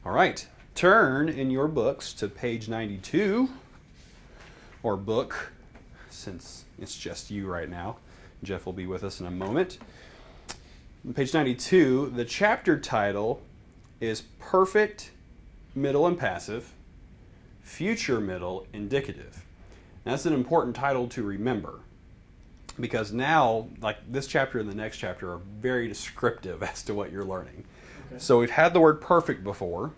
All right, turn in your books to page 92, or book, since it's just you right now. Jeff will be with us in a moment. On page 92, the chapter title is Perfect, Middle and Passive, Future, Middle, Indicative. Now, that's an important title to remember, because now, like this chapter and the next chapter are very descriptive as to what you're learning. Okay. So we've had the word perfect before.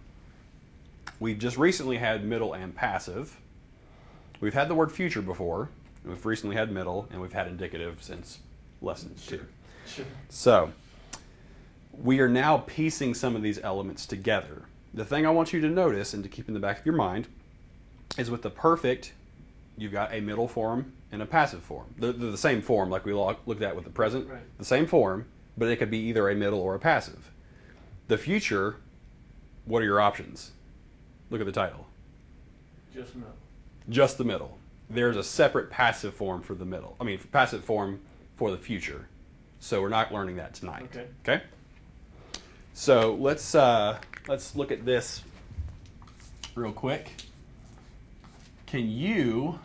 We've just recently had middle and passive. We've had the word future before. We've recently had middle, and we've had indicative since lesson 2. Sure. So we are now piecing some of these elements together. The thing I want you to notice and to keep in the back of your mind is with the perfect, you've got a middle form and a passive form. They're the same form like we looked at with the present. Right. The same form, but it could be either a middle or a passive. The future, what are your options? Look at the title. Just middle. Just the middle. There's a separate passive form for the middle. I mean, passive form for the future. So we're not learning that tonight. Okay. Okay? So let's look at this real quick. Can you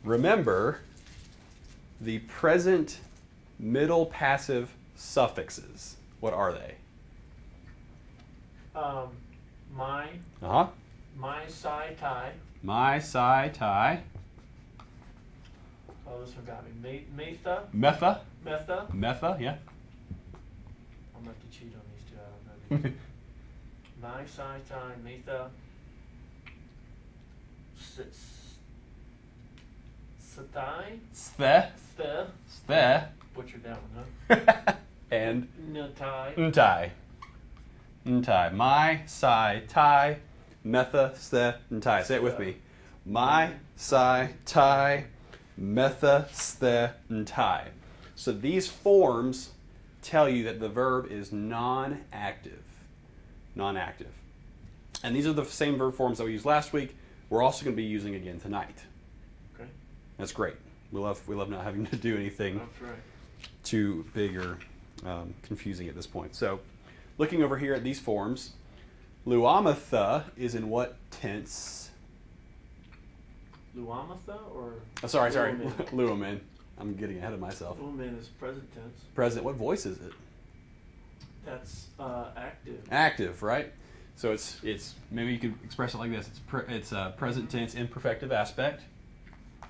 remember the present middle passive suffixes? What are they? My, Uh-huh. my, si, tie. My, si, tie. Oh, this one got me. Metha. Metha. Metha. Metha, yeah. I'm going to have to cheat on these two. I don't know these. My, si, tie, metha. Satai. Sthe. Sthe. Sthe. Butchered that one, huh? And Natai. untai. Untai. My, si, tie. Metha, sthe, untai. Say it with me. My, si, tie. Metha, sthe, untai. So these forms tell you that the verb is non-active. Non-active. And these are the same verb forms that we used last week. We're also going to be using again tonight. Okay. That's great. We love not having to do anything That's right. too big or confusing at this point. So looking over here at these forms, Luamatha is in what tense? Luamatha or? Oh, sorry. Luamin? Luamin. I'm getting ahead of myself. Luamin is present tense. Present. What voice is it? That's active. Active, right? So it's maybe you could express it like this. It's present tense imperfective aspect,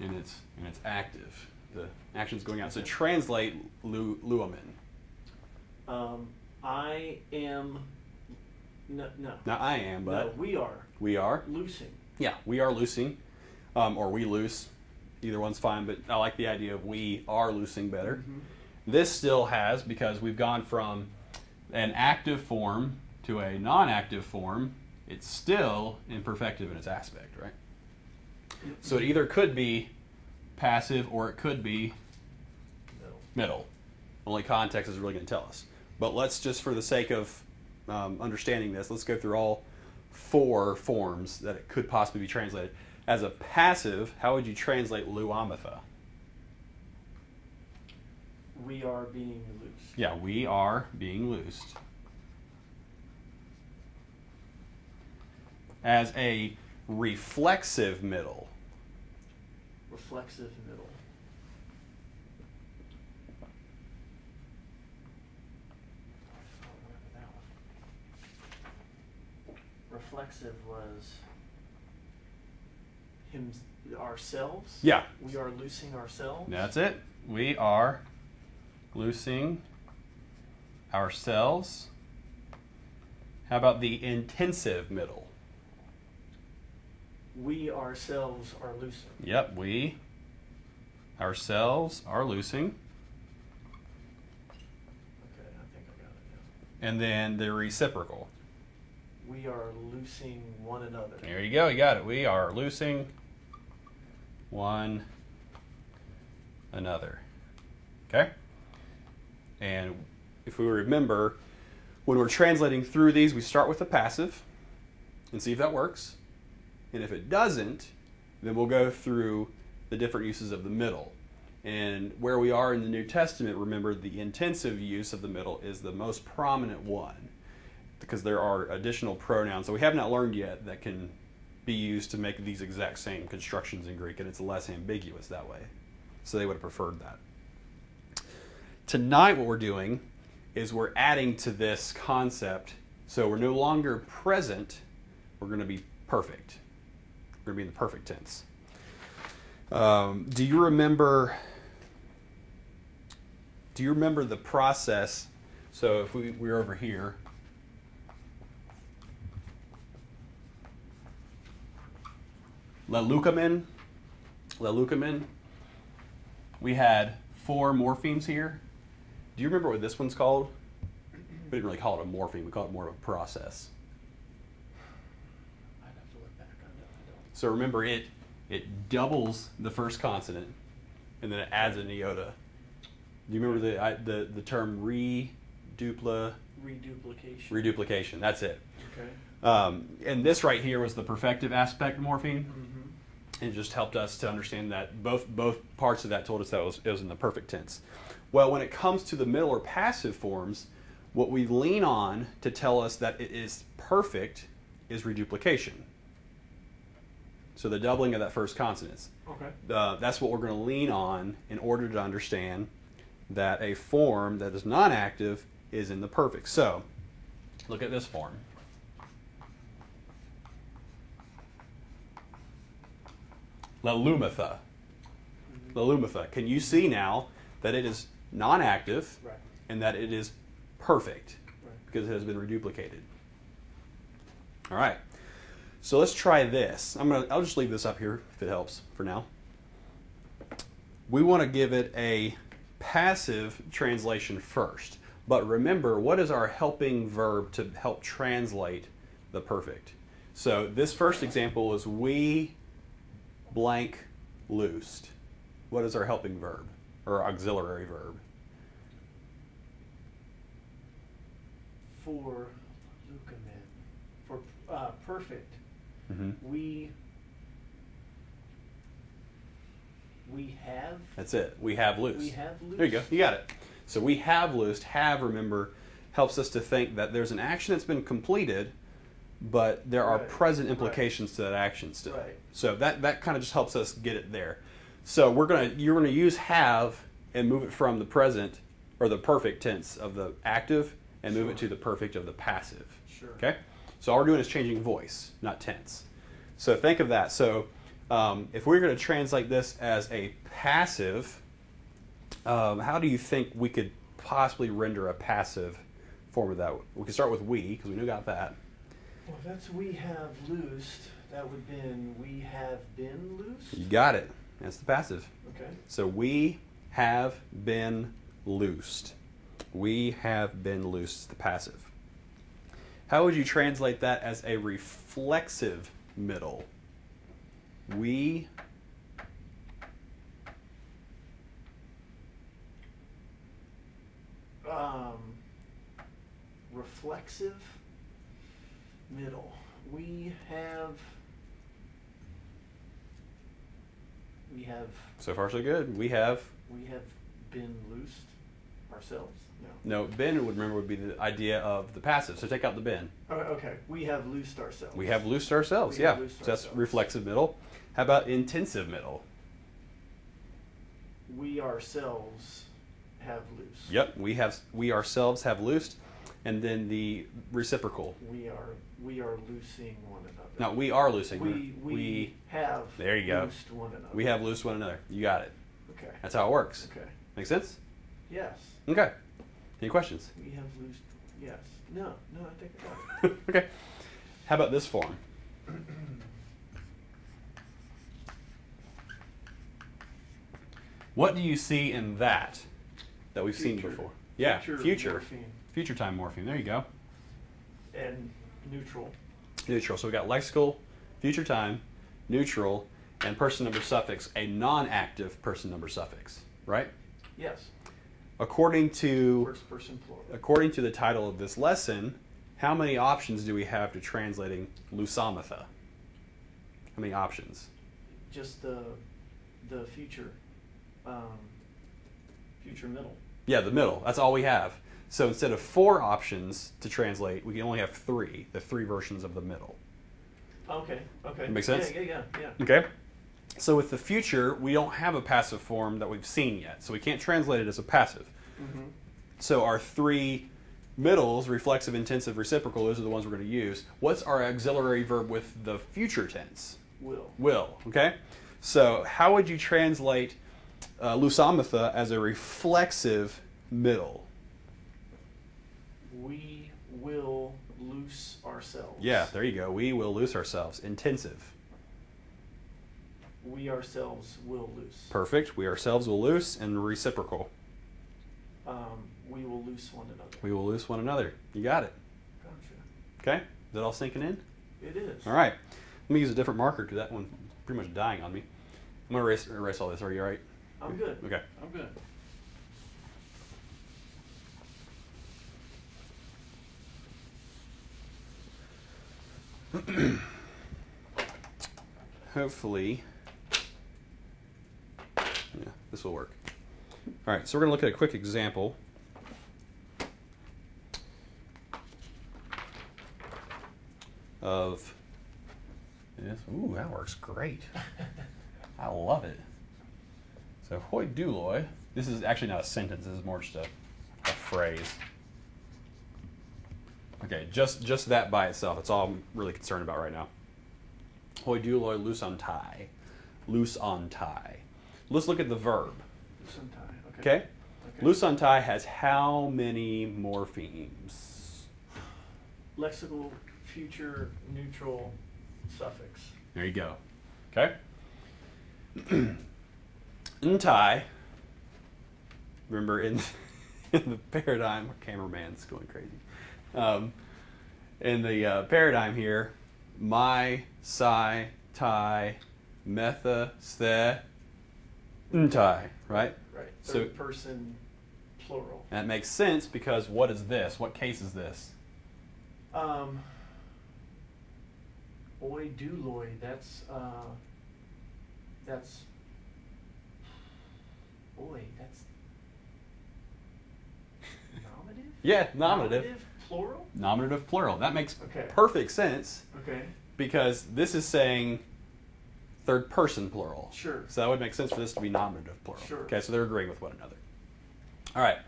and it's active. The action's going out. So translate Luamin. I am. No. Not I am, but no, we are. We are. Loosing. Yeah, we are loosing, or we loose. Either one's fine, but I like the idea of we are loosing better. Mm-hmm. This still has, because we've gone from an active form to a non-active form, it's still imperfective in its aspect, right? So it either could be passive or it could be middle. Only context is really going to tell us. But let's just, for the sake of understanding this, let's go through all 4 forms that it could possibly be translated. As a passive, how would you translate Luamatha? We are being loosed. Yeah, we are being loosed. As a reflexive middle. Reflexive middle. Reflexive was him, ourselves. Yeah. We are loosing ourselves. That's it. We are loosing ourselves. How about the intensive middle? We ourselves are loosing. Yep, we ourselves are loosing. Okay, I think I got it now. And then the reciprocal. We are loosing one another. There you go, you got it. We are loosing one another. Okay? And if we remember, when we're translating through these, we start with the passive and see if that works. And if it doesn't, then we'll go through the different uses of the middle. And where we are in the New Testament, remember the intensive use of the middle is the most prominent one. The because there are additional pronouns that we have not learned yet that can be used to make these exact same constructions in Greek, and it's less ambiguous that way. So they would have preferred that. Tonight what we're doing is we're adding to this concept. So we're no longer present, we're going to be perfect. We're going to be in the perfect tense. Do you remember the process? So if we're over here, lelukamen, we had 4 morphemes here. Do you remember what this one's called? We didn't really call it a morpheme, we call it more of a process. I'd have to look back on that. I don't. So remember, it doubles the first consonant, and then it adds an iota. Do you remember the term reduplication? That's it. Okay. And this right here was the perfective aspect morpheme. Mm-hmm. And it just helped us to understand that both parts of that told us that it was in the perfect tense. Well, when it comes to the middle or passive forms, what we lean on to tell us that it is perfect is reduplication. So the doubling of that first consonant. Okay. That's what we're going to lean on in order to understand that a form that is non-active is in the perfect. So look at this form. Lelumatha. Lelumatha. Can you see now that it is non-active, Right. and that it is perfect, Right. because it has been reduplicated? All right. So let's try this. I'll just leave this up here if it helps for now. We want to give it a passive translation first. But remember, what is our helping verb to help translate the perfect? So this first example is we blank loosed. What is our helping verb or auxiliary verb? For Lucaman, for perfect, Mm-hmm. we have. That's it. We have loosed. We have loosed. There you go. You got it. So we have loosed. Have, remember, helps us to think that there's an action that's been completed, but there are Right. present implications to that action still. Right. So that kind of just helps us get it there. So you're gonna use have and move it from the present or the perfect tense of the active and move it to the perfect of the passive. Sure. Okay. So all we're doing is changing voice, not tense. So think of that. So if we're going to translate this as a passive, how do you think we could possibly render a passive form of that? We can start with we, because we knew got that. Well, if that's we have loosed, that would have been we have been loosed. You got it. That's the passive. Okay. So we have been loosed. We have been loosed, the passive. How would you translate that as a reflexive middle? We reflexive middle. We have So far so good. We have been loosed ourselves. no, been would be the idea of the passive. So take out the been. Oh, okay. We have loosed ourselves. We have loosed ourselves. We Yeah. have loosed So that's ourselves. reflexive middle. How about intensive middle? We ourselves have loosed. Yep. We ourselves have loosed, and then the reciprocal. We are loosing one another. No, we are loosing. We have There you go. loosed one another. We have loosed one another. You got it. Okay. That's how it works. Okay. Make sense? Yes. Okay. Any questions? We have loosed. Yes. No, I think I got it. Okay. How about this form? What do you see in that we've seen Future. before? Yeah, future. morphine, Future time morpheme. There you go. and neutral. Neutral. So we got lexical, future time, neutral, and person number suffix, a non-active person number suffix, right? Yes. According to First person plural. the title of this lesson, how many options do we have to translating Lusamatha? How many options? Just the future. Future middle. Yeah, the middle. That's all we have. So instead of 4 options to translate, we can only have 3, the 3 versions of the middle. Okay. Okay. That makes sense? Yeah. Okay? So with the future, we don't have a passive form that we've seen yet, so we can't translate it as a passive. Mm-hmm. So our 3 middles, reflexive, intensive, reciprocal, those are the ones we're going to use. What's our auxiliary verb with the future tense? Will. Will, okay? So how would you translate lusamatha as a reflexive middle? We will loose ourselves. Yeah, there you go. We will loose ourselves. Intensive. We ourselves will loose. Perfect. We ourselves will loose. And reciprocal. We will loose one another. We will loose one another. You got it. Gotcha. Okay? Is that all sinking in? It is. All right. Let me use a different marker because that one's pretty much dying on me. I'm going to erase all this. Are you all right? I'm good. Okay. I'm good. Hopefully, yeah, this will work. All right, so we're going to look at a quick example. Of this. Ooh, that works great. I love it. So, hoi douloi. This is actually not a sentence. This is more just a phrase. Okay, just that by itself. That's all I'm really concerned about right now. Hoi douloi loose on tie. Loose on tie. Let's look at the verb. Loose on tie. Okay? Loose on tie has how many morphemes? Lexical, future, neutral, suffix. There you go. Okay? Untie. Remember in the paradigm, our cameraman's going crazy. In the paradigm here, my, psi, tai, metha, ste, untie, right? Right. So- Third person, plural. And that makes sense because what is this? What case is this? Oi douloi, that's nominative? Yeah, nominative. Plural? Nominative plural. That makes Okay. perfect sense Okay. because this is saying third person plural. Sure. So that would make sense for this to be nominative plural. Sure. Okay, so they're agreeing with one another. All right.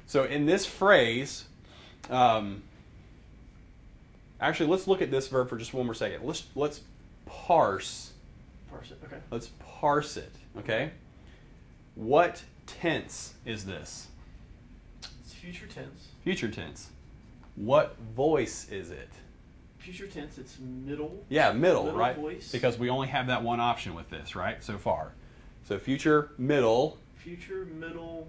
So in this phrase, actually, let's look at this verb for just one more second. Let's parse. Parse it. Okay. Let's parse it. Okay. What tense is this? It's future tense. Future tense. What voice is it? Future tense, it's middle. Yeah, middle, right? Voice. Because we only have that one option with this, right? So far. So future, middle. Future, middle.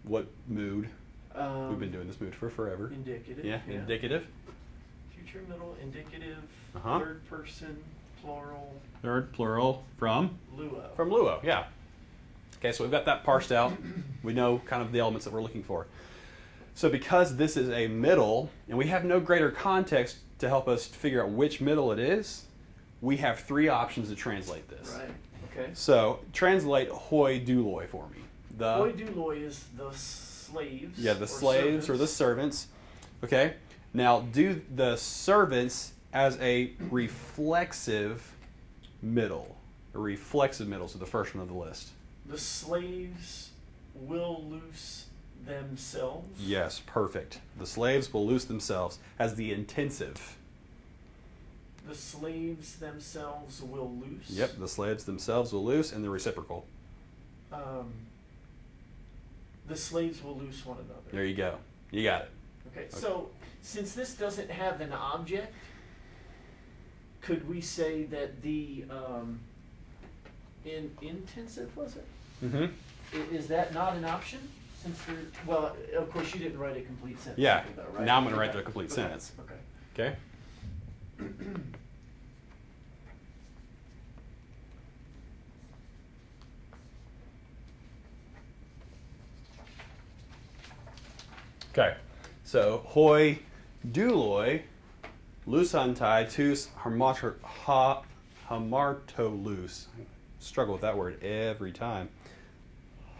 What mood? We've been doing this mood for forever. Indicative. Yeah, indicative. Future, middle, indicative. Uh-huh. Third person, plural. Third, plural, from? Luo. From luo, yeah. Okay, so we've got that parsed out. We know kind of the elements that we're looking for. So because this is a middle, and we have no greater context to help us figure out which middle it is, we have 3 options to translate this. Right. Okay. So translate hoi douloi for me. Hoi douloi is the slaves. Yeah, the slaves or the servants. Okay. Now do the servants as a reflexive middle. A reflexive middle, so the first one of the list. The slaves will loose themselves. Yes, perfect. The slaves will loose themselves as the intensive. The slaves themselves will loose. Yep, the slaves themselves will loose, and the reciprocal. The slaves will loose one another. There you go. You got it. Okay, so since this doesn't have an object, could we say that the intensive, was it? Mm-hmm. Is that not an option? Since there, well, of course you didn't write a complete sentence. Yeah. Though, right? Now I'm going to write the complete sentence. Okay. Okay? Okay. So, hoi douloi lusantai tus hamartolus. I struggle with that word every time.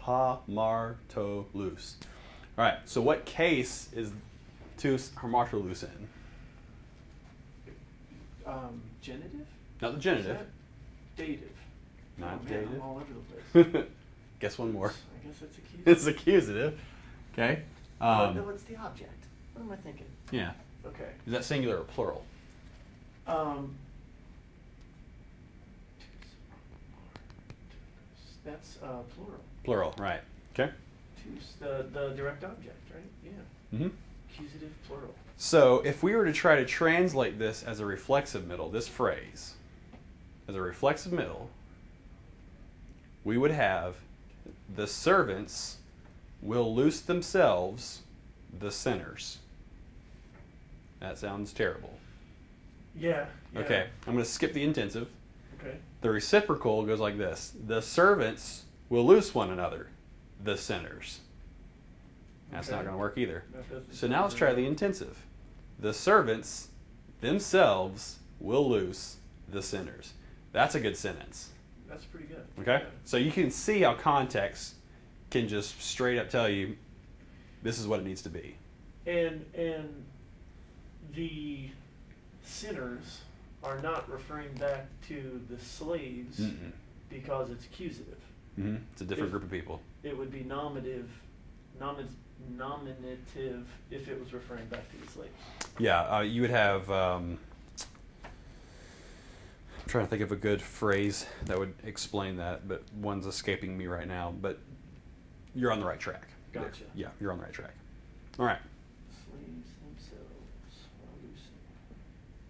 Hamartolus. All right. So what case is tus harmatrolus in? Genitive? Not the genitive. Dative. Not oh, man, dative. I'm all over the place. Guess one more. I guess it's accusative. It's accusative. Okay. No, it's the object. What am I thinking? Yeah. Okay. Is that singular or plural? That's plural. Plural, right. Okay. The direct object, right? Yeah. Mm-hmm. Accusative, plural. So if we were to try to translate this as a reflexive middle, this phrase, as a reflexive middle, we would have the servants will loose themselves, the sinners. That sounds terrible. Yeah. Okay, I'm going to skip the intensive. Okay. The reciprocal goes like this. The servants will loose one another, the sinners. That's not going to work either. So now let's try the intensive. The servants themselves will loose the sinners. That's a good sentence. That's pretty good. Okay? Yeah. So you can see how context can just straight up tell you this is what it needs to be. And the sinners are not referring back to the slaves because it's accusative. Mm-hmm. It's a different group of people. It would be nominative if it was referring back to the slaves. Yeah, you would have... I'm trying to think of a good phrase that would explain that, but one's escaping me right now. But you're on the right track. Gotcha. Yeah, you're on the right track. All right. Slaves themselves are loosing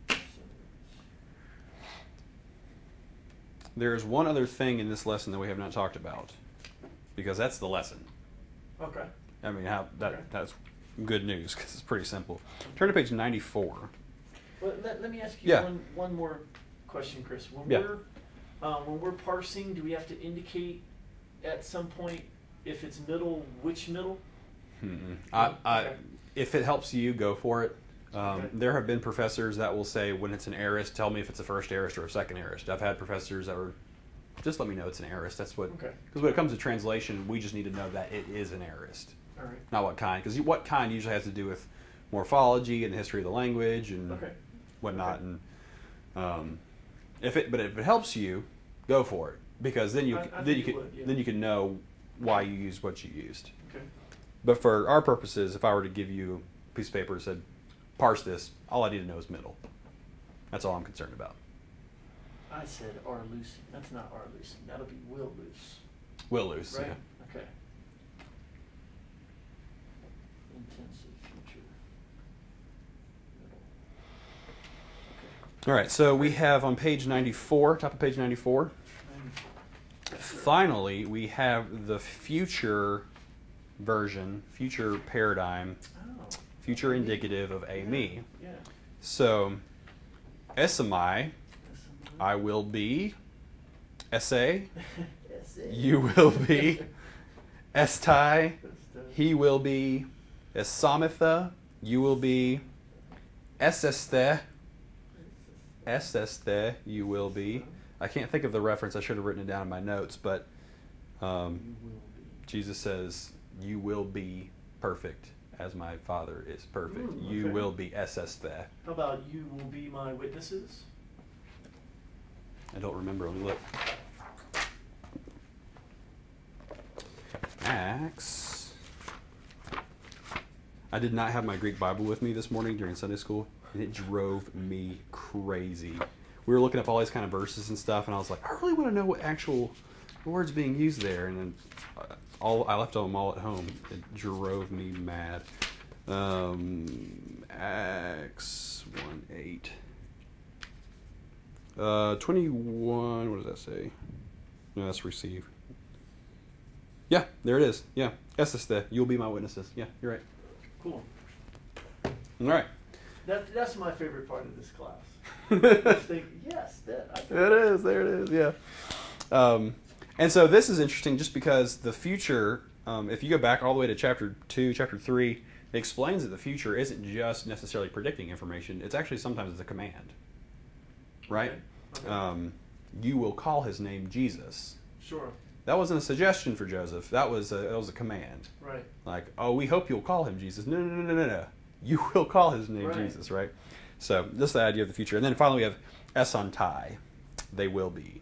sinners. There's one other thing in this lesson that we have not talked about, because that's the lesson. Okay. I mean, Okay. that's good news because it's pretty simple. Turn to page 94. Well, let me ask you Yeah. one more question, Chris. When we're parsing, do we have to indicate at some point if it's middle, which middle? Okay. If it helps you, go for it. Okay. There have been professors that will say, when it's an aorist, tell me if it's a first aorist or a second aorist. I've had professors that were, just let me know it's an aorist. That's what, Okay. because when it comes to translation, we just need to know that it is an aorist. All right. Not what kind, because what kind usually has to do with morphology and the history of the language and whatnot. Okay. And if it helps you, go for it, because then you can know why you used what you used. Okay. But for our purposes, if I were to give you a piece of paper and said, parse this, all I need to know is middle. That's all I'm concerned about. I said are loosing. That's not are loosing. That'll be will loose. Will loose, Right? yeah. Okay. Intensive future. Middle. Okay. All right, so we have on page 94, top of page 94, finally we have the future version, future paradigm, future indicative of a me. Yeah. So, essamai, I will be. Esse, you will be. Estai, he will be. Esamitha, you will be. Eseste, you will be. I can't think of the reference. I should have written it down in my notes, but Jesus says, you will be perfect as my Father is perfect. You will be eseste. How about you will be my witnesses? I don't remember. Let me look. Acts. I did not have my Greek Bible with me this morning during Sunday school, and it drove me crazy. We were looking up all these kind of verses and stuff, and I was like, I really want to know what actual words being used there. And then I left them all at home. It drove me mad. Acts 1:8. 21, what does that say? No, that's receive. Yeah, there it is. Yeah. Eseste, you'll be my witnesses. Yeah, you're right. Cool. All right. That's my favorite part of this class. Yes, that. There it is, yeah. And so this is interesting just because the future, if you go back all the way to chapter 2, chapter 3, it explains that the future isn't just necessarily predicting information. It's actually sometimes a command. Right? Okay. You will call his name Jesus. Sure. That wasn't a suggestion for Joseph. That was a command. Right. Like, oh, we hope you'll call him Jesus. No, no, no, no, no. You will call his name Right. Jesus, right? So this is the idea of the future. And then finally we have S on tie. They will be.